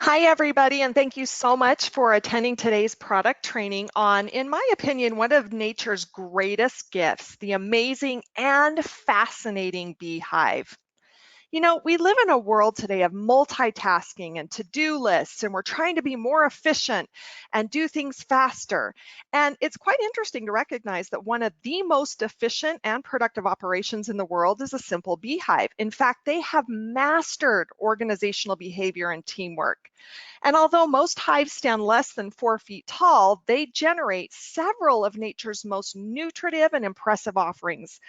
Hi, everybody, and thank you so much for attending today's product training on, in my opinion, one of nature's greatest gifts, the amazing and fascinating beehive. You know, we live in a world today of multitasking and to-do lists, and we're trying to be more efficient and do things faster. And it's quite interesting to recognize that one of the most efficient and productive operations in the world is a simple beehive. In fact, they have mastered organizational behavior and teamwork. And although most hives stand less than 4 feet tall, they generate several of nature's most nutritive and impressive offerings.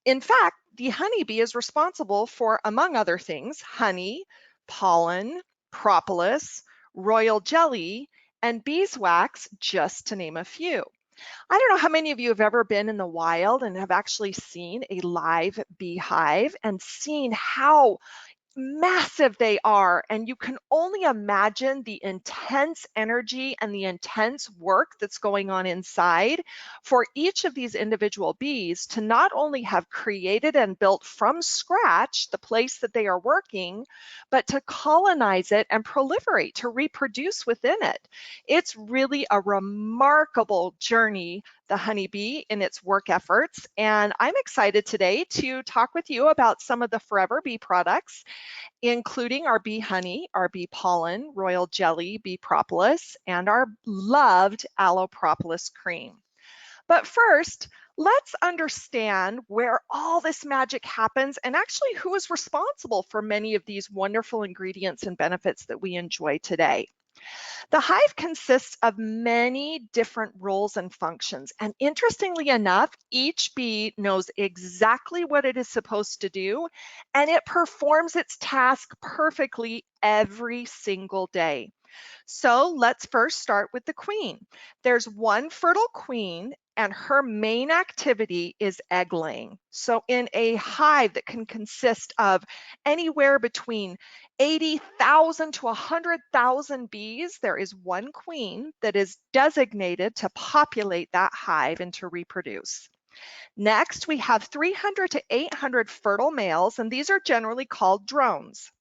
In fact, the honeybee is responsible for, among other things, honey, pollen, propolis, royal jelly, and beeswax, just to name a few. I don't know how many of you have ever been in the wild and have actually seen a live beehive and seen how massive they are, and you can only imagine the intense energy and the intense work that's going on inside for each of these individual bees to not only have created and built from scratch the place that they are working, but to colonize it and proliferate, to reproduce within it. It's really a remarkable journey, the honeybee, in its work efforts, and I'm excited today to talk with you about some of the Forever Bee products, including our bee honey, our bee pollen, royal jelly, bee propolis, and our loved aloe propolis cream. But first, let's understand where all this magic happens and actually who is responsible for many of these wonderful ingredients and benefits that we enjoy today. The hive consists of many different roles and functions, and interestingly enough, each bee knows exactly what it is supposed to do, and it performs its task perfectly every single day. So let's first start with the queen. There's one fertile queen, and her main activity is egg laying. So in a hive that can consist of anywhere between 80,000 to 100,000 bees, there is one queen that is designated to populate that hive and to reproduce. Next, we have 300 to 800 fertile males, and these are generally called drones.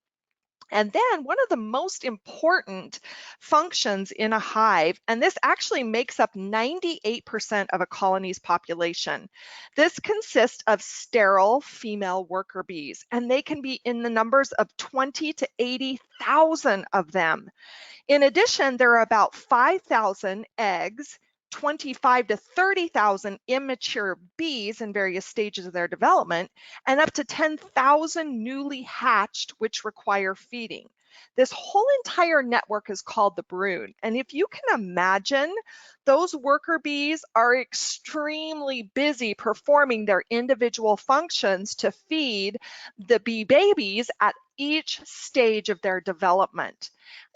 And then one of the most important functions in a hive, and this actually makes up 98% of a colony's population. This consists of sterile female worker bees, and they can be in the numbers of 20 to 80,000 of them. In addition, there are about 5,000 eggs, 25 to 30,000 immature bees in various stages of their development, and up to 10,000 newly hatched, which require feeding. This whole entire network is called the brood. And if you can imagine, those worker bees are extremely busy performing their individual functions to feed the bee babies at each stage of their development.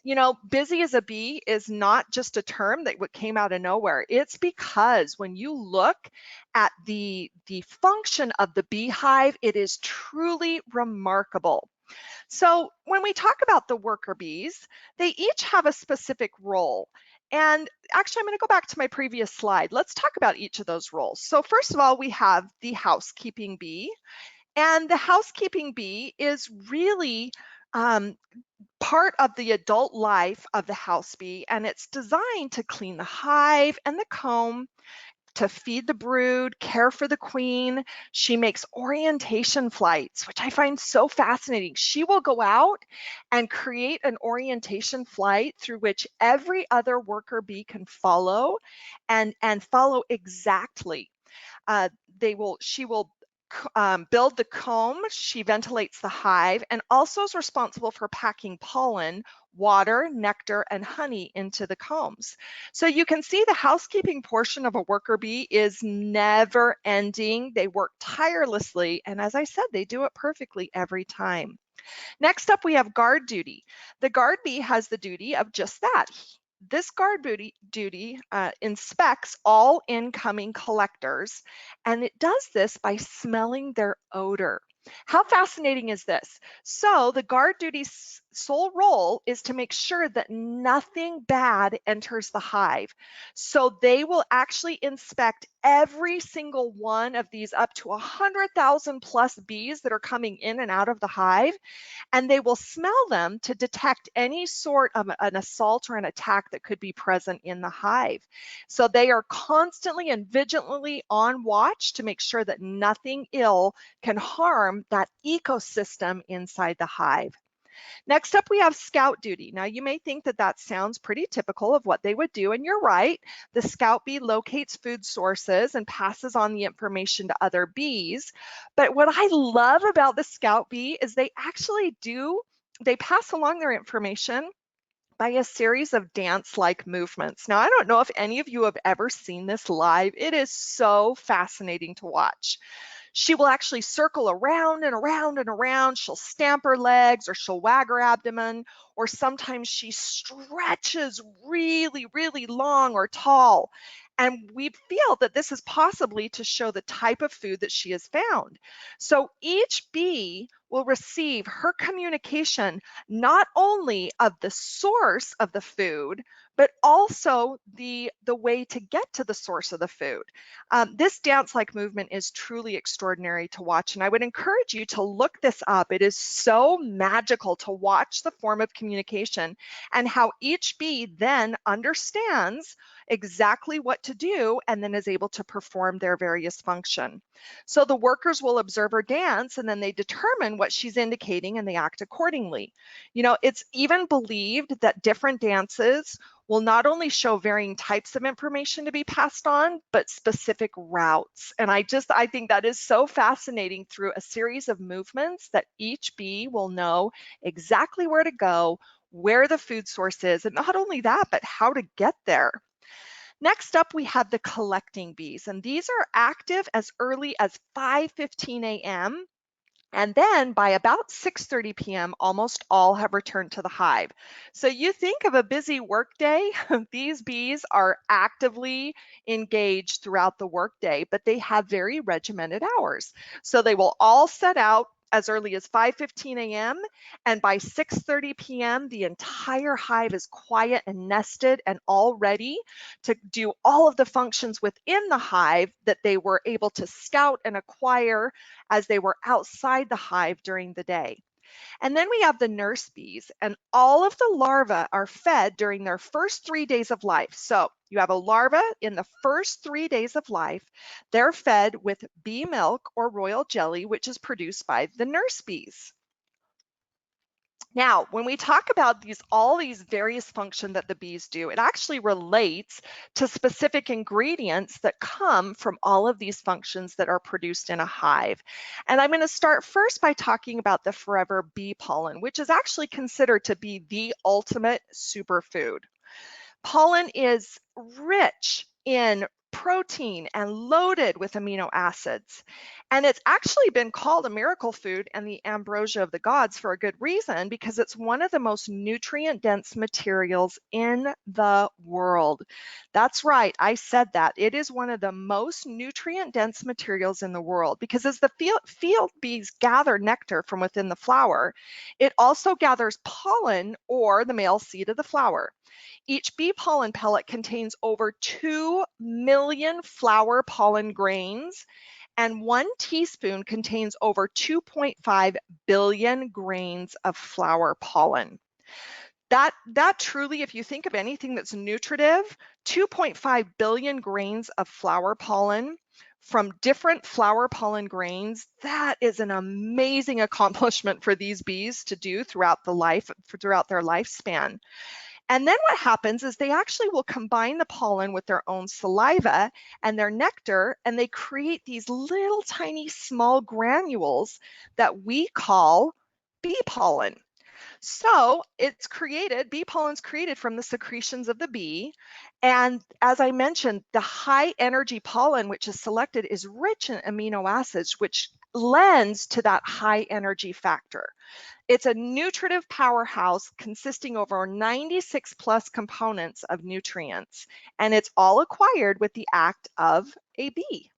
You know, busy as a bee is not just a term that came out of nowhere. It's because when you look at the function of the beehive, it is truly remarkable. So when we talk about the worker bees, they each have a specific role. And actually, I'm going to go back to my previous slide. Let's talk about each of those roles. So first of all, we have the housekeeping bee. And the housekeeping bee is really part of the adult life of the house bee, and it's designed to clean the hive and the comb, to feed the brood, care for the queen. She makes orientation flights, which I find so fascinating. She will go out and create an orientation flight through which every other worker bee can follow and follow exactly. Uh, she will build the comb, she ventilates the hive, and also is responsible for packing pollen, water, nectar, and honey into the combs. So you can see the housekeeping portion of a worker bee is never ending. They work tirelessly, and as I said, they do it perfectly every time. Next up, we have guard duty. The guard bee has the duty of just that. This guard duty inspects all incoming collectors, and it does this by smelling their odor. How fascinating is this? So the guard duty sole role is to make sure that nothing bad enters the hive. So they will actually inspect every single one of these up to 100,000 plus bees that are coming in and out of the hive, and they will smell them to detect any sort of an assault or an attack that could be present in the hive. So they are constantly and vigilantly on watch to make sure that nothing ill can harm that ecosystem inside the hive. Next up, we have scout duty. Now, you may think that that sounds pretty typical of what they would do, and you're right. The scout bee locates food sources and passes on the information to other bees. But what I love about the scout bee is they pass along their information by a series of dance-like movements. Now, I don't know if any of you have ever seen this live. It is so fascinating to watch. She will actually circle around and around and around. She'll stamp her legs, or she'll wag her abdomen, or sometimes she stretches really, really long or tall. And we feel that this is possibly to show the type of food that she has found. So each bee will receive her communication not only of the source of the food, but also the way to get to the source of the food. This dance-like movement is truly extraordinary to watch, and I would encourage you to look this up. It is so magical to watch the form of communication and how each bee then understands exactly what to do and then is able to perform their various function. So the workers will observe her dance, and then they determine what she's indicating and they act accordingly. You know, it's even believed that different dances will not only show varying types of information to be passed on, but specific routes. And I think that is so fascinating, through a series of movements that each bee will know exactly where to go, where the food source is, and not only that, but how to get there. Next up, we have the collecting bees, and these are active as early as 5:15 a.m. And then by about 6:30 p.m., almost all have returned to the hive. So you think of a busy workday, these bees are actively engaged throughout the workday, but they have very regimented hours. So they will all set out as early as 5:15 a.m. and by 6:30 p.m., the entire hive is quiet and nested and all ready to do all of the functions within the hive that they were able to scout and acquire as they were outside the hive during the day. And then we have the nurse bees, and all of the larvae are fed during their first 3 days of life. So you have a larva in the first 3 days of life. They're fed with bee milk or royal jelly, which is produced by the nurse bees. Now, when we talk about all these various functions that the bees do, it actually relates to specific ingredients that come from all of these functions that are produced in a hive. And I'm going to start first by talking about the forever bee pollen, which is actually considered to be the ultimate superfood. Pollen is rich in protein and loaded with amino acids. And it's actually been called a miracle food and the ambrosia of the gods for a good reason, because it's one of the most nutrient dense materials in the world. That's right, I said that. It is one of the most nutrient dense materials in the world, because as the field bees gather nectar from within the flower, it also gathers pollen, or the male seed of the flower. Each bee pollen pellet contains over 2 million flower pollen grains, and 1 teaspoon contains over 2.5 billion grains of flower pollen. That truly, if you think of anything that's nutritive, 2.5 billion grains of flower pollen from different flower pollen grains, that is an amazing accomplishment for these bees to do throughout their lifespan. And then what happens is they actually will combine the pollen with their own saliva and their nectar, and they create these little tiny small granules that we call bee pollen. So bee pollen's created from the secretions of the bee. And as I mentioned, the high energy pollen, which is selected, is rich in amino acids, which lends to that high energy factor. It's a nutritive powerhouse consisting over 96 plus components of nutrients, and it's all acquired with the act of a bee.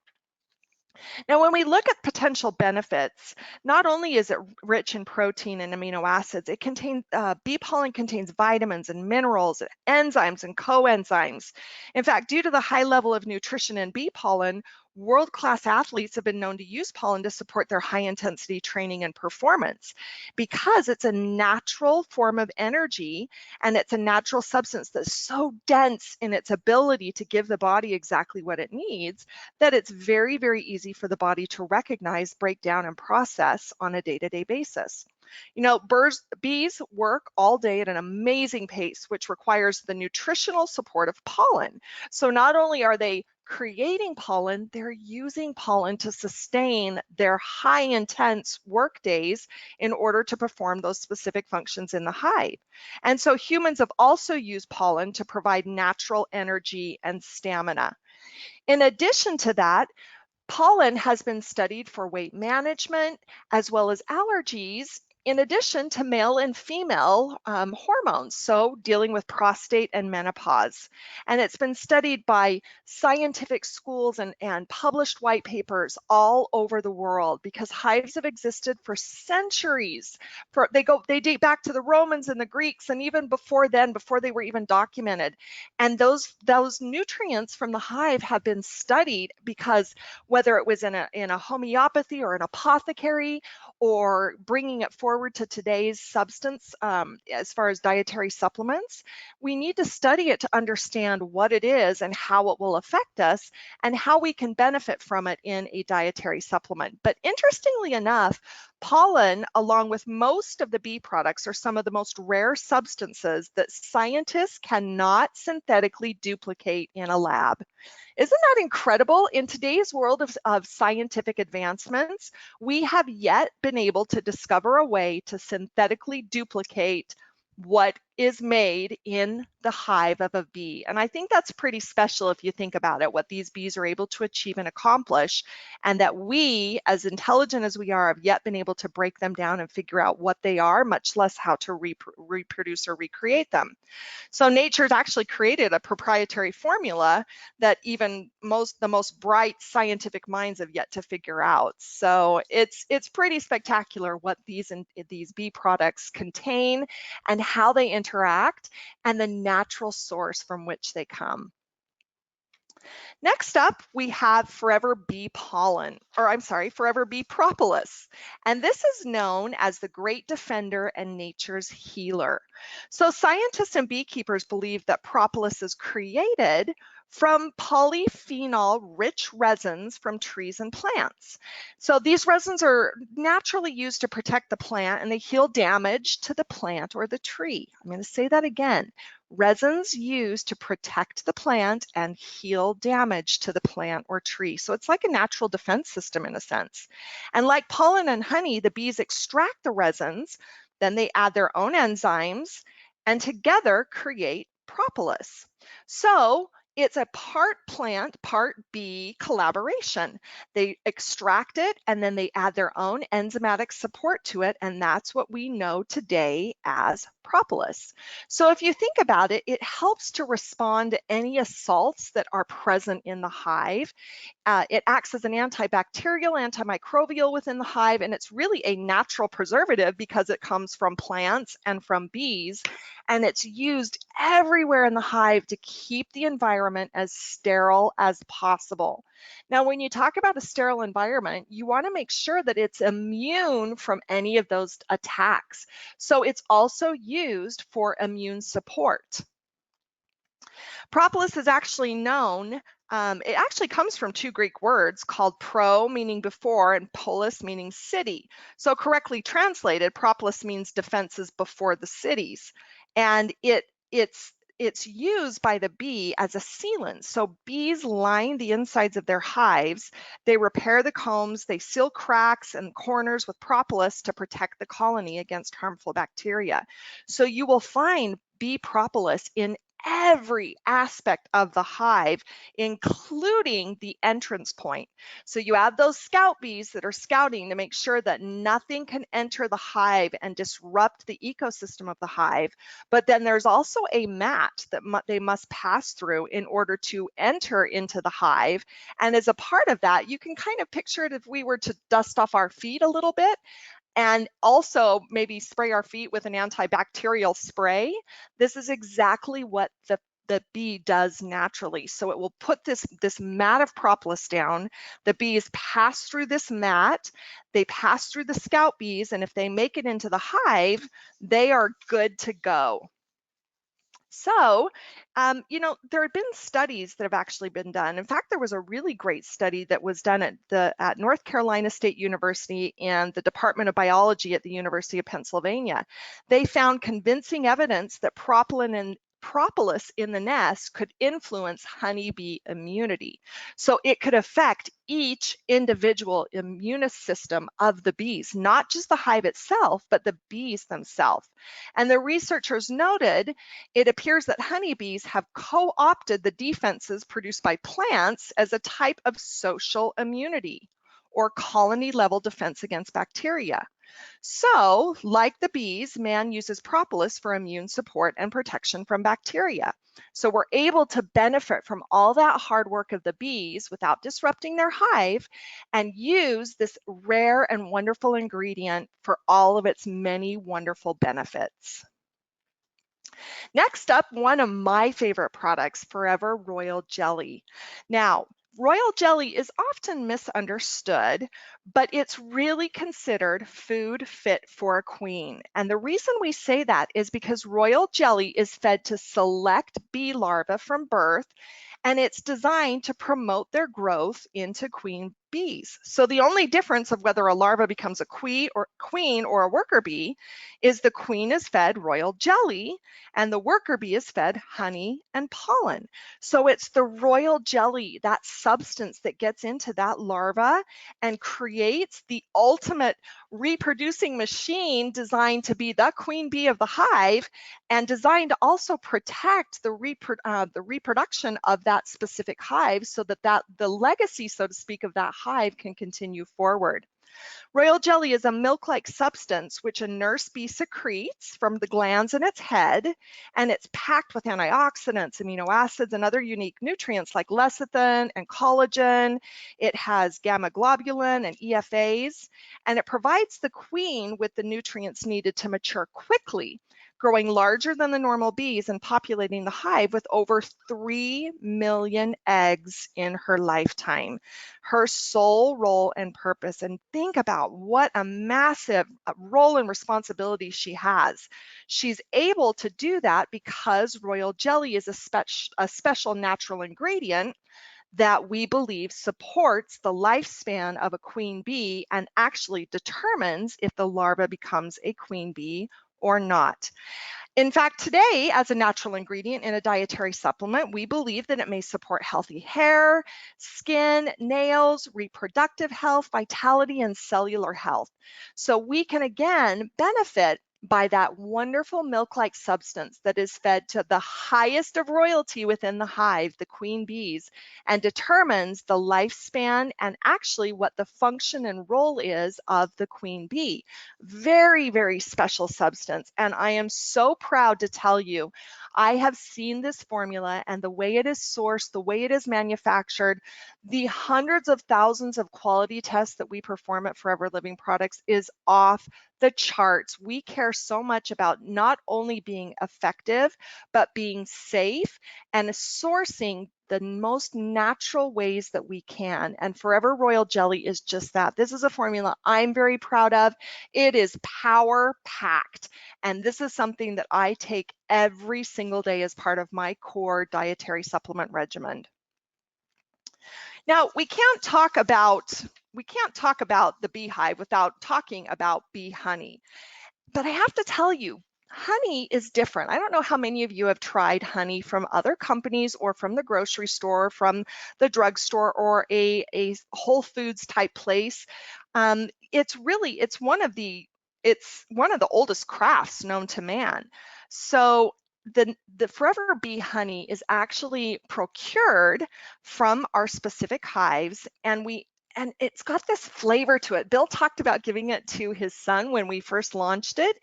Now, when we look at potential benefits, not only is it rich in protein and amino acids, it contains bee pollen contains vitamins and minerals, and enzymes and coenzymes. In fact, due to the high level of nutrition in bee pollen, world-class athletes have been known to use pollen to support their high-intensity training and performance because it's a natural form of energy and it's a natural substance that's so dense in its ability to give the body exactly what it needs that it's very, very easy for the body to recognize, break down, and process on a day-to-day basis. You know, bees work all day at an amazing pace, which requires the nutritional support of pollen. So not only are they creating pollen, they're using pollen to sustain their high intense work days in order to perform those specific functions in the hive. And so humans have also used pollen to provide natural energy and stamina. In addition to that, pollen has been studied for weight management as well as allergies, in addition to male and female hormones, so dealing with prostate and menopause. And it's been studied by scientific schools and published white papers all over the world because hives have existed for centuries. They date back to the Romans and the Greeks, and even before then, before they were even documented. And those nutrients from the hive have been studied because whether it was in a homeopathy or an apothecary, or bringing it forward to today's substance as far as dietary supplements, we need to study it to understand what it is and how it will affect us and how we can benefit from it in a dietary supplement. But interestingly enough, pollen, along with most of the bee products, are some of the most rare substances that scientists cannot synthetically duplicate in a lab. Isn't that incredible? In today's world of scientific advancements, we have yet been able to discover a way to synthetically duplicate what is made in the hive of a bee. And I think that's pretty special if you think about it, what these bees are able to achieve and accomplish, and that we, as intelligent as we are, have yet been able to break them down and figure out what they are, much less how to reproduce or recreate them. So nature's actually created a proprietary formula that even the most bright scientific minds have yet to figure out. So it's pretty spectacular what these bee products contain and how they interact and the natural source from which they come. Next up, we have Forever Bee Pollen, or I'm sorry, Forever Bee Propolis. And this is known as the great defender and nature's healer. So scientists and beekeepers believe that propolis is created from polyphenol-rich resins from trees and plants. So these resins are naturally used to protect the plant and they heal damage to the plant or the tree. I'm going to say that again. Resins used to protect the plant and heal damage to the plant or tree. So it's like a natural defense system in a sense. And like pollen and honey, the bees extract the resins, then they add their own enzymes, and together create propolis. So it's a part plant, part bee collaboration. They extract it and then they add their own enzymatic support to it, and that's what we know today as propolis. So if you think about it, it helps to respond to any assaults that are present in the hive. It acts as an antibacterial, antimicrobial within the hive, and it's really a natural preservative because it comes from plants and from bees, and it's used everywhere in the hive to keep the environment as sterile as possible. Now, when you talk about a sterile environment, you want to make sure that it's immune from any of those attacks. So it's also used for immune support. Propolis is actually known, it actually comes from two Greek words called pro, meaning before, and polis, meaning city. So correctly translated, propolis means defenses before the cities. And it's used by the bee as a sealant. So bees line the insides of their hives. They repair the combs, they seal cracks and corners with propolis to protect the colony against harmful bacteria. So you will find bee propolis in every aspect of the hive, including the entrance point. So you have those scout bees that are scouting to make sure that nothing can enter the hive and disrupt the ecosystem of the hive. But then there's also a mat that they must pass through in order to enter into the hive. And as a part of that, you can kind of picture it if we were to dust off our feet a little bit, and also maybe spray our feet with an antibacterial spray. This is exactly what the bee does naturally. So it will put this mat of propolis down. The bees pass through this mat, they pass through the scout bees, and if they make it into the hive, they are good to go. So, there have been studies that have actually been done. In fact, there was a really great study that was done at North Carolina State University and the Department of Biology at the University of Pennsylvania. They found convincing evidence that propolis in the nest could influence honeybee immunity. So it could affect each individual immune system of the bees, not just the hive itself, but the bees themselves. And the researchers noted it appears that honeybees have co-opted the defenses produced by plants as a type of social immunity or colony level defense against bacteria. So, like the bees, man uses propolis for immune support and protection from bacteria. So we're able to benefit from all that hard work of the bees without disrupting their hive and use this rare and wonderful ingredient for all of its many wonderful benefits. Next up, one of my favorite products, Forever Royal Jelly. Now, royal jelly is often misunderstood, but it's really considered food fit for a queen. And the reason we say that is because royal jelly is fed to select bee larvae from birth, and it's designed to promote their growth into queen bees. So the only difference of whether a larva becomes a queen or a worker bee is the queen is fed royal jelly and the worker bee is fed honey and pollen. So it's the royal jelly, that substance that gets into that larva and creates the ultimate reproducing machine designed to be the queen bee of the hive and designed to also protect the reproduction of that specific hive so that the legacy, so to speak, of that hive can continue forward. Royal jelly is a milk-like substance which a nurse bee secretes from the glands in its head, and it's packed with antioxidants, amino acids, and other unique nutrients like lecithin and collagen. It has gamma globulin and EFAs, and it provides the queen with the nutrients needed to mature quickly, growing larger than the normal bees and populating the hive with over 3 million eggs in her lifetime. Her sole role and purpose, and think about what a massive role and responsibility she has. She's able to do that because royal jelly is a special natural ingredient that we believe supports the lifespan of a queen bee and actually determines if the larva becomes a queen bee or not. In fact, today, as a natural ingredient in a dietary supplement, we believe that it may support healthy hair, skin, nails, reproductive health, vitality, and cellular health. So we can again benefit by that wonderful milk-like substance that is fed to the highest of royalty within the hive, the queen bees, and determines the lifespan and actually what the function and role is of the queen bee. Very, very special substance. And I am so proud to tell you, I have seen this formula and the way it is sourced, the way it is manufactured, the hundreds of thousands of quality tests that we perform at Forever Living Products is off the charts. We care so much about not only being effective, but being safe and sourcing the most natural ways that we can. And Forever Royal Jelly is just that. This is a formula I'm very proud of. It is power packed. And this is something that I take every single day as part of my core dietary supplement regimen. Now, we can't talk about the beehive without talking about bee honey. But I have to tell you, honey is different. I don't know how many of you have tried honey from other companies or from the grocery store, from the drugstore, or a Whole Foods type place. It's one of the oldest crafts known to man. So the Forever Bee honey is actually procured from our specific hives, and it's got this flavor to it. Bill talked about giving it to his son when we first launched it.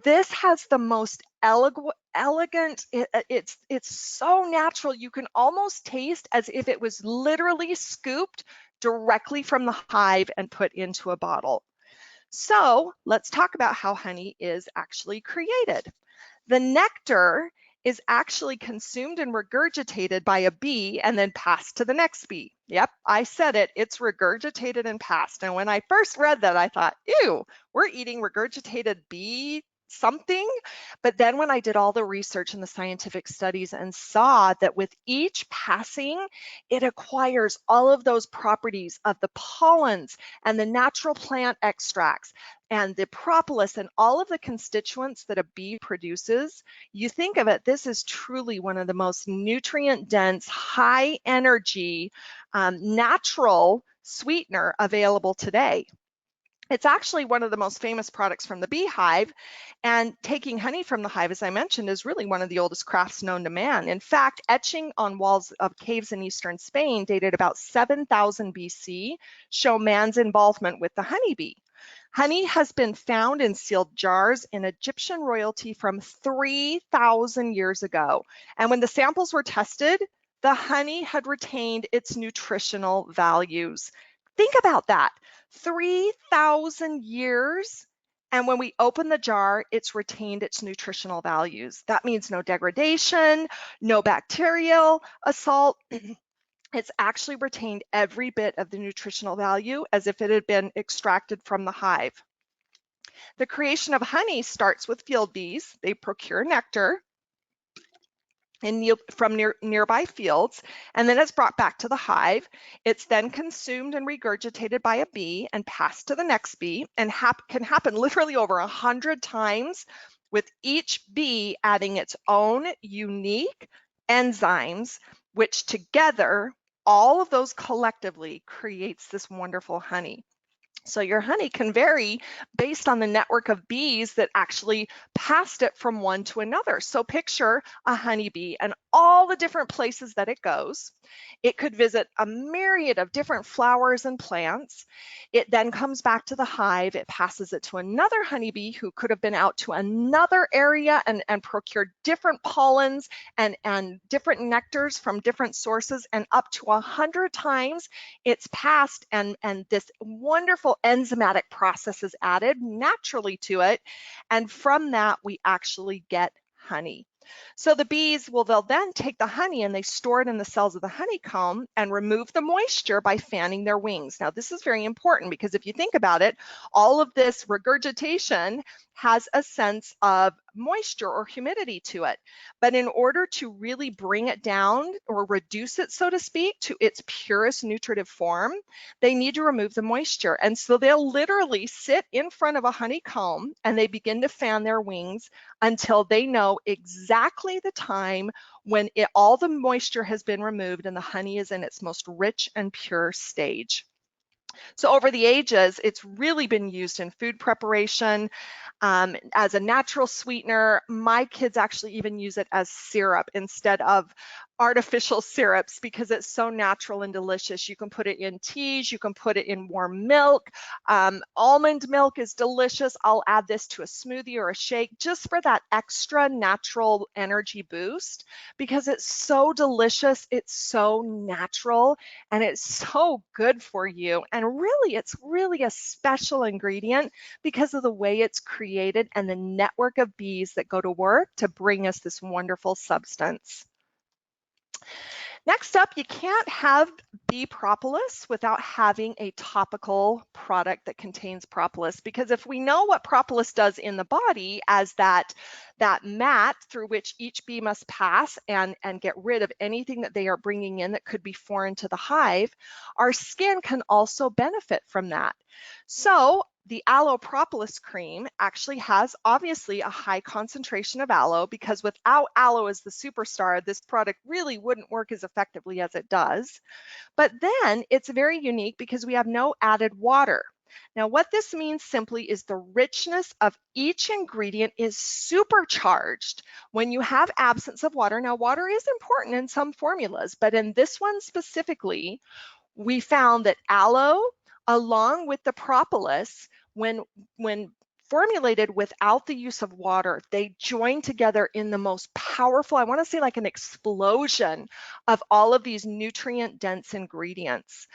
This has the most elegant, it's so natural. You can almost taste as if it was literally scooped directly from the hive and put into a bottle. So let's talk about how honey is actually created. The nectar is actually consumed and regurgitated by a bee and then passed to the next bee. Yep, I said it, it's regurgitated and passed. And when I first read that, I thought, ew, we're eating regurgitated bee something. But then when I did all the research and the scientific studies and saw that with each passing, it acquires all of those properties of the pollens and the natural plant extracts and the propolis and all of the constituents that a bee produces, you think of it, this is truly one of the most nutrient dense, high energy, natural sweetener available today. It's actually one of the most famous products from the beehive, and taking honey from the hive, as I mentioned, is really one of the oldest crafts known to man. In fact, etching on walls of caves in eastern Spain dated about 7,000 BC show man's involvement with the honeybee. Honey has been found in sealed jars in Egyptian royalty from 3,000 years ago. And when the samples were tested, the honey had retained its nutritional values. Think about that. 3,000 years, and when we open the jar, it's retained its nutritional values. That means no degradation, no bacterial assault. It's actually retained every bit of the nutritional value as if it had been extracted from the hive. The creation of honey starts with field bees. They procure nectar from nearby fields, and then it's brought back to the hive. It's then consumed and regurgitated by a bee and passed to the next bee, and can happen literally over 100 times, with each bee adding its own unique enzymes, which together, all of those collectively creates this wonderful honey. So your honey can vary based on the network of bees that actually passed it from one to another. So picture a honeybee and all the different places that it goes. It could visit a myriad of different flowers and plants. It then comes back to the hive. It passes it to another honeybee who could have been out to another area and procured different pollens and different nectars from different sources, and up to 100 times it's passed, and this wonderful enzymatic process is added naturally to it, and from that we actually get honey. So the bees they'll then take the honey and they store it in the cells of the honeycomb and remove the moisture by fanning their wings. Now this is very important because if you think about it, all of this regurgitation has a sense of moisture or humidity to it. But in order to really bring it down or reduce it, so to speak, to its purest nutritive form, they need to remove the moisture. And so they'll literally sit in front of a honeycomb and they begin to fan their wings until they know exactly the time when all the moisture has been removed and the honey is in its most rich and pure stage. So over the ages, it's really been used in food preparation, as a natural sweetener. My kids actually even use it as syrup instead of artificial syrups because it's so natural and delicious. You can put it in teas, you can put it in warm milk. Almond milk is delicious. I'll add this to a smoothie or a shake just for that extra natural energy boost because it's so delicious, it's so natural, and it's so good for you. And really, it's really a special ingredient because of the way it's created and the network of bees that go to work to bring us this wonderful substance. Next up, you can't have bee propolis without having a topical product that contains propolis, because if we know what propolis does in the body as that mat through which each bee must pass and get rid of anything that they are bringing in that could be foreign to the hive, our skin can also benefit from that. So the aloe propolis cream actually has obviously a high concentration of aloe, because without aloe as the superstar, this product really wouldn't work as effectively as it does. But then it's very unique because we have no added water. Now, what this means simply is the richness of each ingredient is supercharged when you have absence of water. Now, water is important in some formulas, but in this one specifically, we found that aloe, along with the propolis, when formulated without the use of water, they join together in the most powerful, I want to say like an explosion of all of these nutrient-dense ingredients.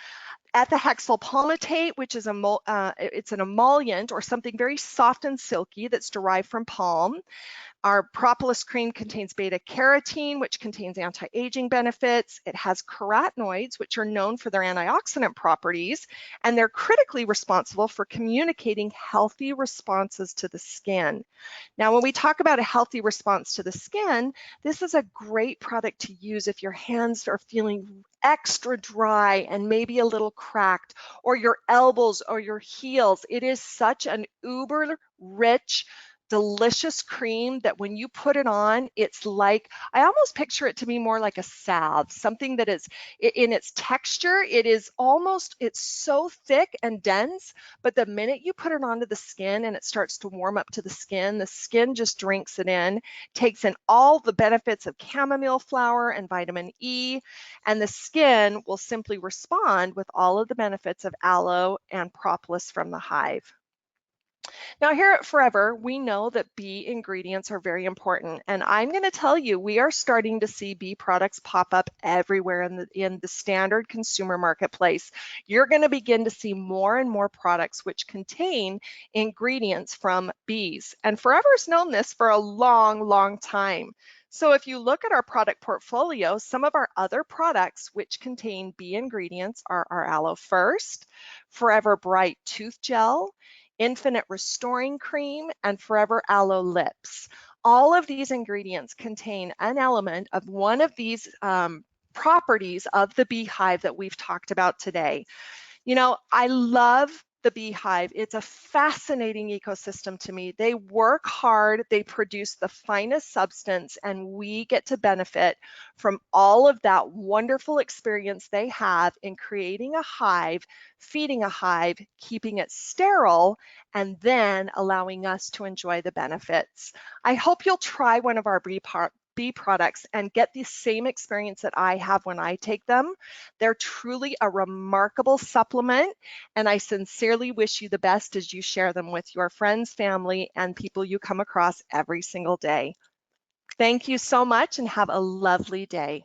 Ethahexyl palmitate, which is it's an emollient or something very soft and silky that's derived from palm. Our propolis cream contains beta-carotene, which contains anti-aging benefits. It has carotenoids, which are known for their antioxidant properties, and they're critically responsible for communicating healthy responses to the skin. Now, when we talk about a healthy response to the skin, this is a great product to use if your hands are feeling extra dry and maybe a little cracked, or your elbows or your heels. It is such an uber rich, delicious cream that when you put it on, it's like, I almost picture it to be more like a salve, something that is in its texture, it's so thick and dense, but the minute you put it onto the skin and it starts to warm up to the skin just drinks it in, takes in all the benefits of chamomile flower and vitamin E, and the skin will simply respond with all of the benefits of aloe and propolis from the hive. Now here at Forever, we know that bee ingredients are very important, and I'm going to tell you, we are starting to see bee products pop up everywhere in the standard consumer marketplace. You're going to begin to see more and more products which contain ingredients from bees, and Forever's known this for a long, long time. So if you look at our product portfolio, some of our other products which contain bee ingredients are our Aloe First, Forever Bright Tooth Gel, Infinite Restoring Cream, and Forever Aloe Lips. All of these ingredients contain an element of one of these properties of the beehive that we've talked about today. You know, I love the beehive. It's a fascinating ecosystem to me. They work hard, they produce the finest substance, and we get to benefit from all of that wonderful experience they have in creating a hive, feeding a hive, keeping it sterile, and then allowing us to enjoy the benefits. I hope you'll try one of our bee products and get the same experience that I have when I take them. They're truly a remarkable supplement, and I sincerely wish you the best as you share them with your friends, family, and people you come across every single day. Thank you so much and have a lovely day.